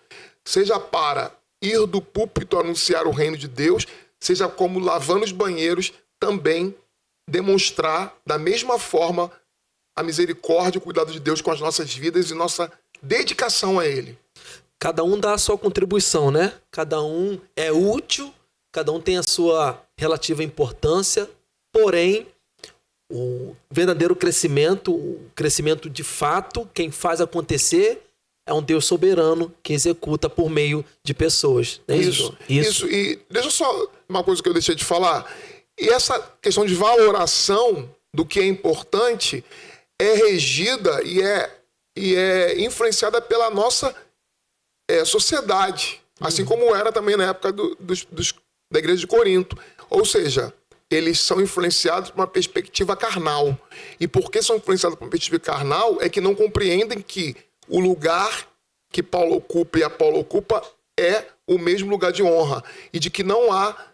seja para ir do púlpito anunciar o reino de Deus, seja como lavando os banheiros, também demonstrar da mesma forma a misericórdia e o cuidado de Deus com as nossas vidas e nossa dedicação a Ele. Cada um dá a sua contribuição, né? Cada um é útil, cada um tem a sua relativa importância, porém, o verdadeiro crescimento, o crescimento de fato, quem faz acontecer é um Deus soberano que executa por meio de pessoas. Né? Isso. E deixa só uma coisa que eu deixei de falar. E essa questão de valoração do que é importante é regida e é influenciada pela nossa sociedade. Assim como era também na época da igreja de Corinto. Ou seja, eles são influenciados por uma perspectiva carnal. E porque são influenciados por uma perspectiva carnal é que não compreendem que o lugar que Paulo ocupa e Apolo ocupa é o mesmo lugar de honra. E de que não há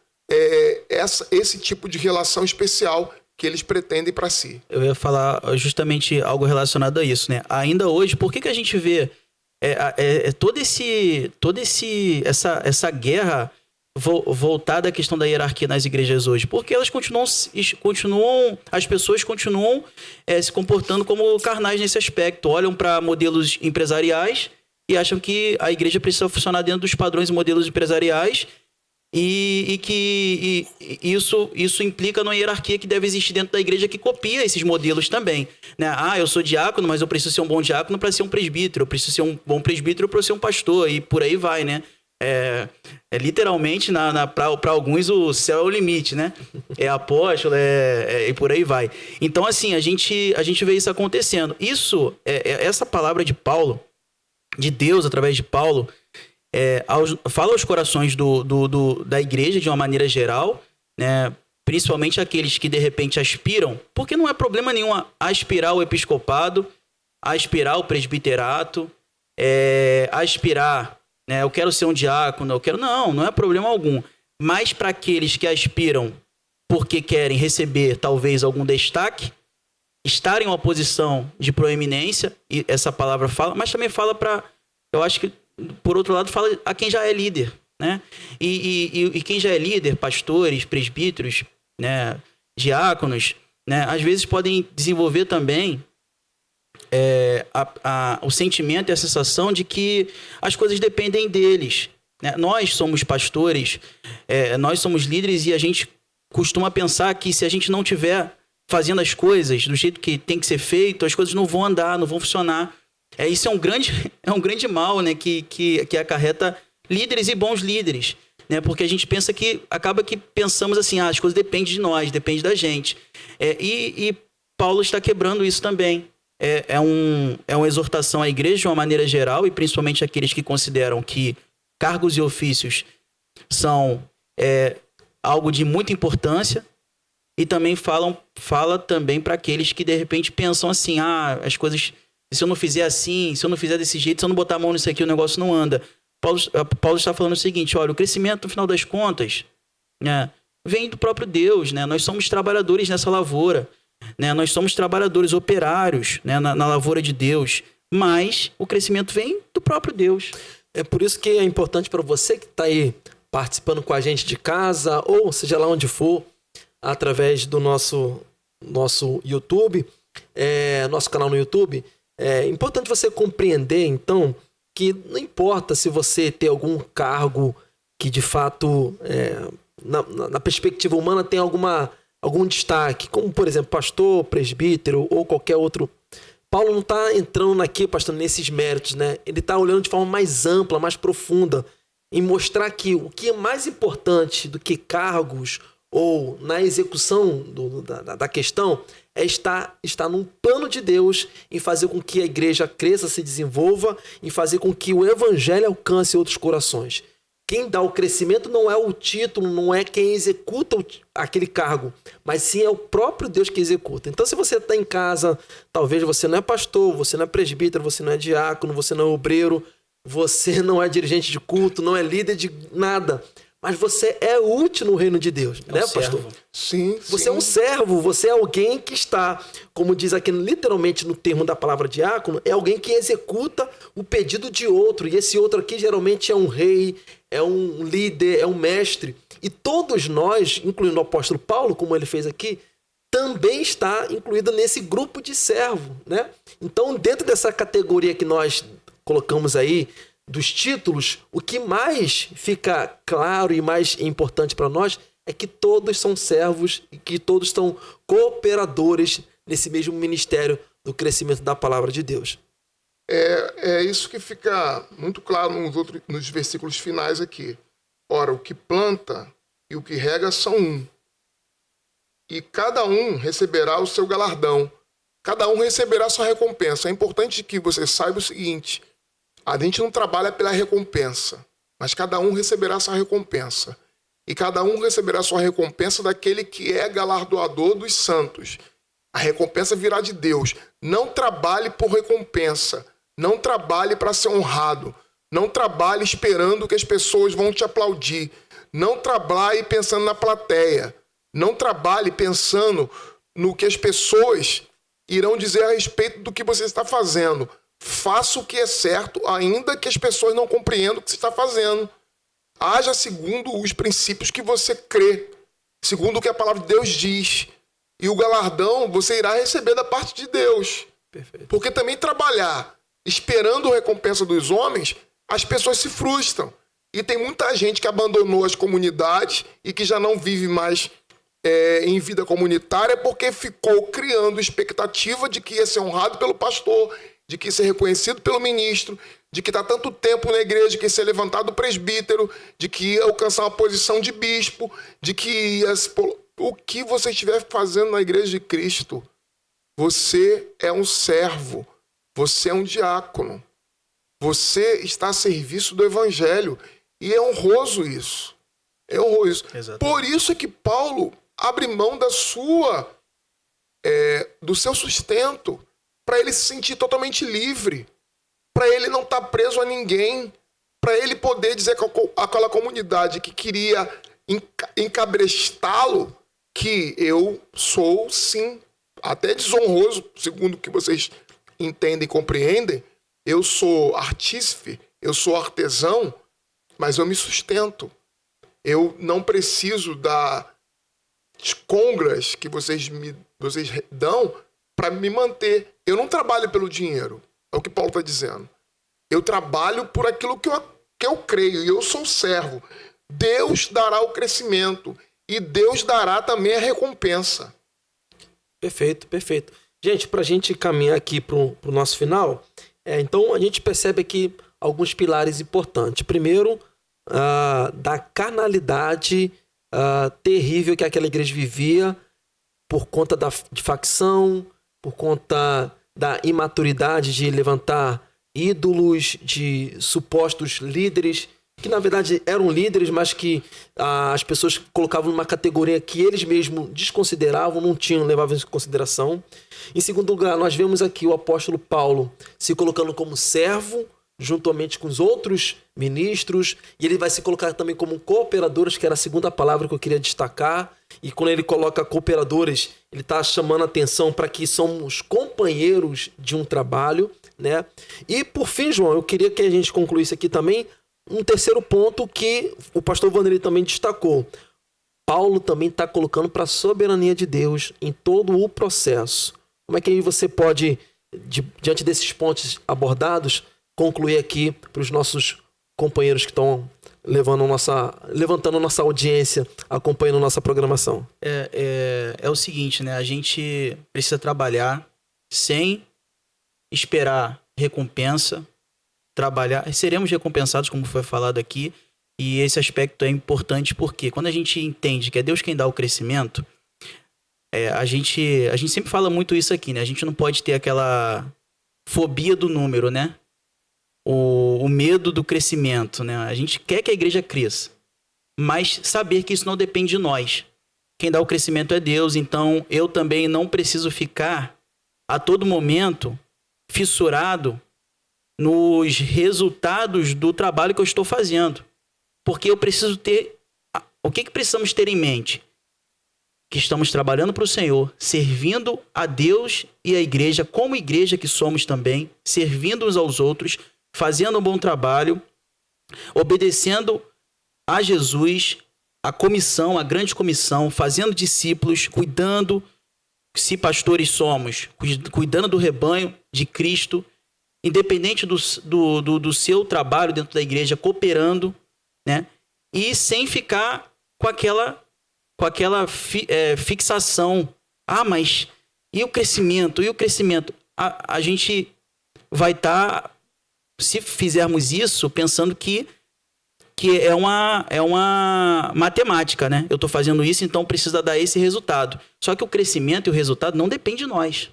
esse tipo de relação especial que eles pretendem para si. Eu ia falar justamente algo relacionado a isso, né? Ainda hoje, por que a gente vê essa guerra voltada à questão da hierarquia nas igrejas hoje? Porque elas as pessoas continuam se comportando como carnais nesse aspecto. Olham para modelos empresariais e acham que a igreja precisa funcionar dentro dos padrões e modelos empresariais e que isso implica numa hierarquia que deve existir dentro da igreja que copia esses modelos também. Né? Eu sou diácono, mas eu preciso ser um bom diácono para ser um presbítero. Eu preciso ser um bom presbítero para ser um pastor. E por aí vai, né? Literalmente, para alguns, o céu é o limite, né? É apóstolo, e por aí vai. Então, assim, a gente vê isso acontecendo. Isso, essa palavra de Paulo, de Deus através de Paulo, fala aos corações da igreja de uma maneira geral, né? Principalmente aqueles que de repente aspiram, porque não é problema nenhum aspirar ao episcopado, aspirar ao presbiterato, aspirar, né? Eu quero ser um diácono, não é problema algum. Mas para aqueles que aspiram porque querem receber talvez algum destaque, estar em uma posição de proeminência, e essa palavra fala, mas também fala eu acho que por outro lado, fala a quem já é líder, né? E quem já é líder, pastores, presbíteros, né, diáconos, né, às vezes podem desenvolver também o sentimento e a sensação de que as coisas dependem deles. Né? Nós somos pastores, nós somos líderes e a gente costuma pensar que se a gente não tiver fazendo as coisas do jeito que tem que ser feito, as coisas não vão andar, não vão funcionar. Isso é um grande mal, né, que acarreta líderes e bons líderes, né, porque a gente pensa acaba que pensamos assim, as coisas dependem de nós, depende da gente. E Paulo está quebrando isso também. É uma exortação à igreja de uma maneira geral, e principalmente àqueles que consideram que cargos e ofícios são algo de muita importância, e também fala também para aqueles que de repente pensam assim, as coisas, se eu não fizer assim, se eu não fizer desse jeito, se eu não botar a mão nisso aqui, o negócio não anda. Paulo está falando o seguinte, olha, o crescimento, no final das contas, né, vem do próprio Deus, né? Nós somos trabalhadores nessa lavoura, né? Nós somos trabalhadores operários, né, na lavoura de Deus, mas o crescimento vem do próprio Deus. É por isso que é importante para você que está aí participando com a gente de casa, ou seja lá onde for, através do nosso YouTube, nosso canal no YouTube. É importante você compreender, então, que não importa se você tem algum cargo que, de fato, na perspectiva humana tem algum destaque, como, por exemplo, pastor, presbítero ou qualquer outro. Paulo não está entrando aqui, pastor, nesses méritos, né? Ele está olhando de forma mais ampla, mais profunda, em mostrar que o que é mais importante do que cargos ou na execução da questão é estar num plano de Deus, em fazer com que a igreja cresça, se desenvolva, em fazer com que o evangelho alcance outros corações. Quem dá o crescimento não é o título, não é quem executa aquele cargo, mas sim é o próprio Deus que executa. Então, se você está em casa, talvez você não é pastor, você não é presbítero, você não é diácono, você não é obreiro, você não é dirigente de culto, não é líder de nada, mas você é útil no reino de Deus, né, pastor? Sim. Você é um servo, você é alguém que está, como diz aqui literalmente no termo da palavra diácono, é alguém que executa o pedido de outro. E esse outro aqui geralmente é um rei, é um líder, é um mestre. E todos nós, incluindo o apóstolo Paulo, como ele fez aqui, também está incluído nesse grupo de servo, né? Então, dentro dessa categoria que nós colocamos aí, dos títulos, o que mais fica claro e mais importante para nós é que todos são servos e que todos são cooperadores nesse mesmo ministério do crescimento da palavra de Deus. É isso que fica muito claro nos versículos finais aqui. Ora, o que planta e o que rega são um. E cada um receberá o seu galardão. Cada um receberá a sua recompensa. É importante que você saiba o seguinte: a gente não trabalha pela recompensa, mas cada um receberá a sua recompensa. E cada um receberá a sua recompensa daquele que é galardoador dos santos. A recompensa virá de Deus. Não trabalhe por recompensa. Não trabalhe para ser honrado. Não trabalhe esperando que as pessoas vão te aplaudir. Não trabalhe pensando na plateia. Não trabalhe pensando no que as pessoas irão dizer a respeito do que você está fazendo. Faça o que é certo, ainda que as pessoas não compreendam o que você está fazendo. Haja segundo os princípios que você crê, segundo o que a palavra de Deus diz. E o galardão você irá receber da parte de Deus. Perfeito. Porque também trabalhar esperando a recompensa dos homens, as pessoas se frustram. E tem muita gente que abandonou as comunidades e que já não vive mais em vida comunitária porque ficou criando expectativa de que ia ser honrado pelo pastor, de que ia ser reconhecido pelo ministro, de que está tanto tempo na igreja, que ia ser levantado presbítero, de que ia alcançar uma posição de bispo, de que ia... O que você estiver fazendo na igreja de Cristo, você é um servo, você é um diácono, você está a serviço do evangelho, e é honroso isso. É honroso. Exatamente. Por isso é que Paulo abre mão do seu sustento, para ele se sentir totalmente livre, para ele não estar preso a ninguém, para ele poder dizer àquela comunidade que queria encabrestá-lo, que eu sou, sim, até desonroso, segundo o que vocês entendem e compreendem, eu sou artífice, eu sou artesão, mas eu me sustento. Eu não preciso das congras que vocês dão para me manter. Eu não trabalho pelo dinheiro, é o que Paulo está dizendo. Eu trabalho por aquilo que eu creio, e eu sou servo. Deus dará o crescimento. e Deus dará também a recompensa. Perfeito, perfeito. Gente, para a gente caminhar aqui para o nosso final, então a gente percebe aqui alguns pilares importantes. Primeiro, da carnalidade terrível que aquela igreja vivia por conta de facção, por conta da imaturidade de levantar ídolos, de supostos líderes, que na verdade eram líderes, mas que as pessoas colocavam numa categoria que eles mesmos desconsideravam, não levavam em consideração. Em segundo lugar, nós vemos aqui o apóstolo Paulo se colocando como servo, juntamente com os outros ministros, e ele vai se colocar também como cooperadores, que era a segunda palavra que eu queria destacar. E quando ele coloca cooperadores, ele está chamando a atenção para que somos companheiros de um trabalho, né? E por fim, João, eu queria que a gente concluísse aqui também um terceiro ponto que o pastor Vanderlei também destacou. Paulo também está colocando para a soberania de Deus em todo o processo. Como é que você pode, diante desses pontos abordados, concluir aqui para os nossos companheiros que estão levantando nossa audiência, acompanhando nossa programação? É o seguinte, né? A gente precisa trabalhar sem esperar recompensa, trabalhar, seremos recompensados, como foi falado aqui, e esse aspecto é importante porque quando a gente entende que é Deus quem dá o crescimento, a gente sempre fala muito isso aqui, né? A gente não pode ter aquela fobia do número, né? O medo do crescimento, né? A gente quer que a igreja cresça, mas saber que isso não depende de nós. Quem dá o crescimento é Deus, então eu também não preciso ficar a todo momento fissurado nos resultados do trabalho que eu estou fazendo. Porque eu preciso ter... O que precisamos ter em mente? Que estamos trabalhando para o Senhor, servindo a Deus e a igreja, como igreja que somos também, servindo uns aos outros, fazendo um bom trabalho, obedecendo a Jesus, a comissão, a grande comissão, fazendo discípulos, cuidando, se pastores somos, cuidando do rebanho de Cristo, independente do seu trabalho dentro da igreja, cooperando, né? E sem ficar com aquela fixação. Mas e o crescimento? E o crescimento? A gente vai estar, se fizermos isso, pensando que é uma matemática, né? Eu estou fazendo isso, então precisa dar esse resultado. Só que o crescimento e o resultado não depende de nós.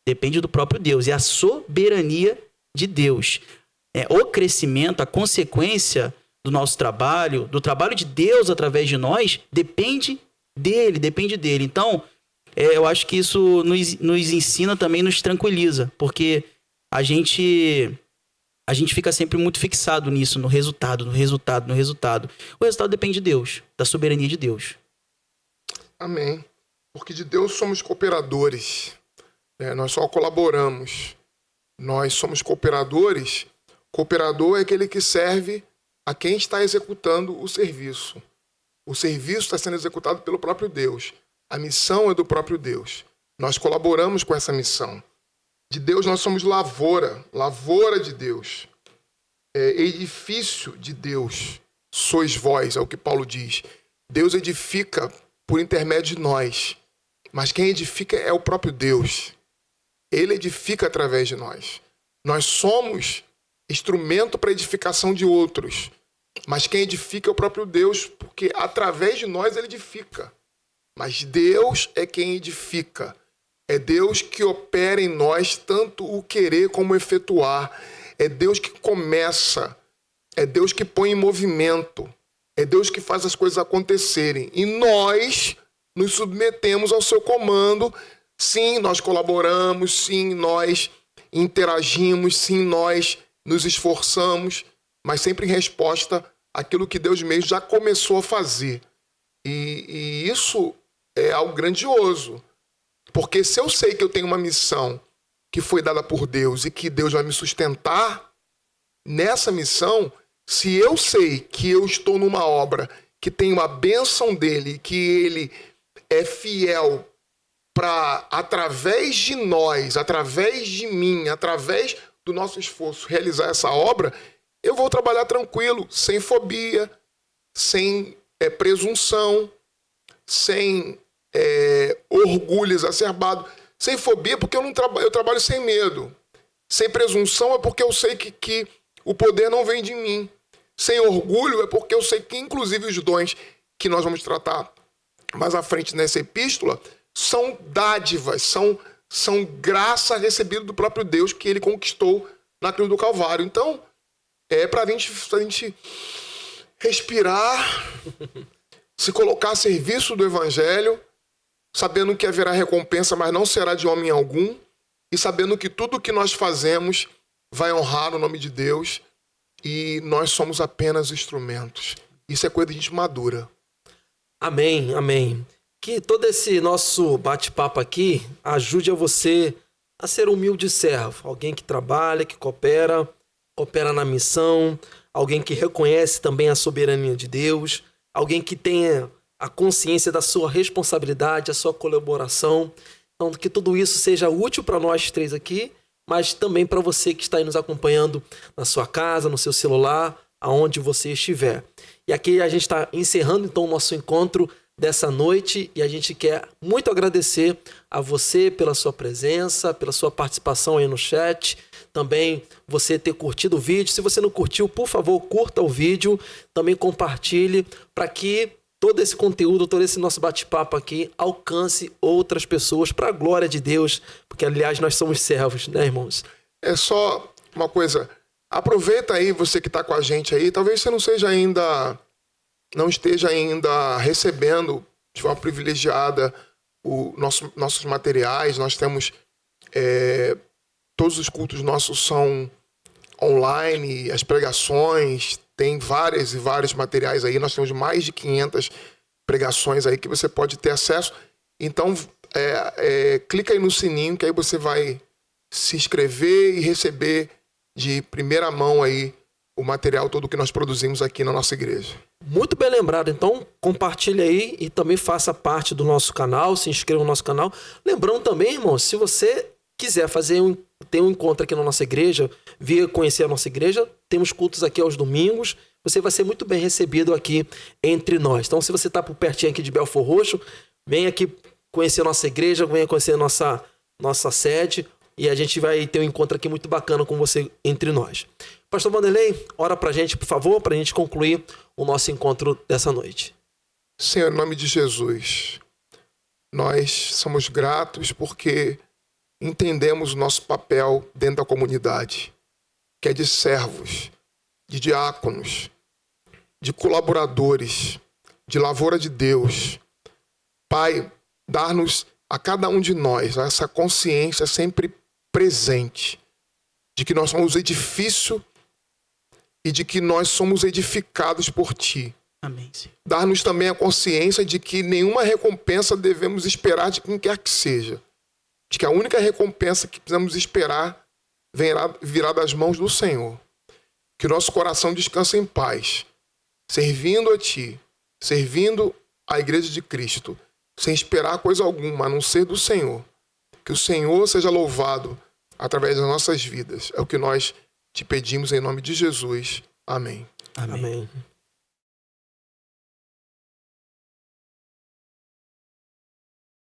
Depende do próprio Deus. É a soberania de Deus. O crescimento, a consequência do nosso trabalho, do trabalho de Deus através de nós, depende dele. Então, eu acho que isso nos ensina também, nos tranquiliza, porque a gente fica sempre muito fixado nisso, no resultado. O resultado depende de Deus, da soberania de Deus. Amém. Porque de Deus somos cooperadores. Nós só colaboramos. Nós somos cooperadores. Cooperador é aquele que serve a quem está executando o serviço. O serviço está sendo executado pelo próprio Deus. A missão é do próprio Deus. Nós colaboramos com essa missão. De Deus nós somos lavoura de Deus. Edifício de Deus sois vós, é o que Paulo diz. Deus edifica por intermédio de nós, mas quem edifica é o próprio Deus. Ele edifica através de nós. Nós somos instrumento para edificação de outros, mas quem edifica é o próprio Deus, porque através de nós ele edifica. Mas Deus é quem edifica. É Deus que opera em nós tanto o querer como o efetuar. É Deus que começa. É Deus que põe em movimento. É Deus que faz as coisas acontecerem. E nós nos submetemos ao seu comando. Sim, nós colaboramos. Sim, nós interagimos. Sim, nós nos esforçamos. Mas sempre em resposta àquilo que Deus mesmo já começou a fazer. E isso é algo grandioso. Porque se eu sei que eu tenho uma missão que foi dada por Deus e que Deus vai me sustentar nessa missão, se eu sei que eu estou numa obra que tem uma bênção dele, que ele é fiel para, através de nós, através de mim, através do nosso esforço, realizar essa obra, eu vou trabalhar tranquilo, sem fobia, sem presunção, sem orgulho exacerbado, sem fobia, porque eu trabalho sem medo. Sem presunção é porque eu sei que o poder não vem de mim. Sem orgulho é porque eu sei que, inclusive, os dons que nós vamos tratar mais à frente nessa epístola são dádivas, são graça recebida do próprio Deus que ele conquistou na cruz do Calvário. Então, pra gente respirar, se colocar a serviço do Evangelho, sabendo que haverá recompensa, mas não será de homem algum, e sabendo que tudo que nós fazemos vai honrar o nome de Deus e nós somos apenas instrumentos. Isso é coisa de gente madura. Amém, amém. Que todo esse nosso bate-papo aqui ajude a você a ser um humilde servo, alguém que trabalha, que coopera na missão, alguém que reconhece também a soberania de Deus, alguém que tenha a consciência da sua responsabilidade, a sua colaboração. Então, que tudo isso seja útil para nós três aqui, mas também para você que está aí nos acompanhando na sua casa, no seu celular, aonde você estiver. E aqui a gente está encerrando então o nosso encontro dessa noite e a gente quer muito agradecer a você pela sua presença, pela sua participação aí no chat, também você ter curtido o vídeo. Se você não curtiu, por favor, curta o vídeo, também compartilhe para que todo esse conteúdo, todo esse nosso bate-papo aqui alcance outras pessoas para a glória de Deus, porque, aliás, nós somos servos, né, irmãos? É só uma coisa, aproveita aí você que está com a gente aí, talvez você não esteja ainda recebendo de forma privilegiada nossos materiais. Nós temos, todos os cultos nossos são online, as pregações, tem vários e vários materiais aí. Nós temos mais de 500 pregações aí que você pode ter acesso. Então, clica aí no sininho que aí você vai se inscrever e receber de primeira mão aí o material todo que nós produzimos aqui na nossa igreja. Muito bem lembrado. Então, compartilhe aí e também faça parte do nosso canal, se inscreva no nosso canal. Lembrando também, irmão, se você quiser ter um encontro aqui na nossa igreja, vir conhecer a nossa igreja, temos cultos aqui aos domingos, você vai ser muito bem recebido aqui entre nós. Então, se você está por pertinho aqui de Belford Roxo, vem aqui conhecer a nossa igreja, venha conhecer a nossa sede, e a gente vai ter um encontro aqui muito bacana com você entre nós. Pastor Vanderlei, ora pra gente, por favor, pra gente concluir o nosso encontro dessa noite. Senhor, em nome de Jesus, nós somos gratos porque entendemos o nosso papel dentro da comunidade, que é de servos, de diáconos, de colaboradores, de lavoura de Deus. Pai, dar-nos a cada um de nós essa consciência sempre presente de que nós somos edifício e de que nós somos edificados por Ti. Amém, Senhor. Dar-nos também a consciência de que nenhuma recompensa devemos esperar de quem quer que seja. De que a única recompensa que precisamos esperar virá das mãos do Senhor. Que o nosso coração descanse em paz, servindo a Ti, servindo a Igreja de Cristo, sem esperar coisa alguma, a não ser do Senhor. Que o Senhor seja louvado através das nossas vidas. É o que nós te pedimos em nome de Jesus. Amém. Amém.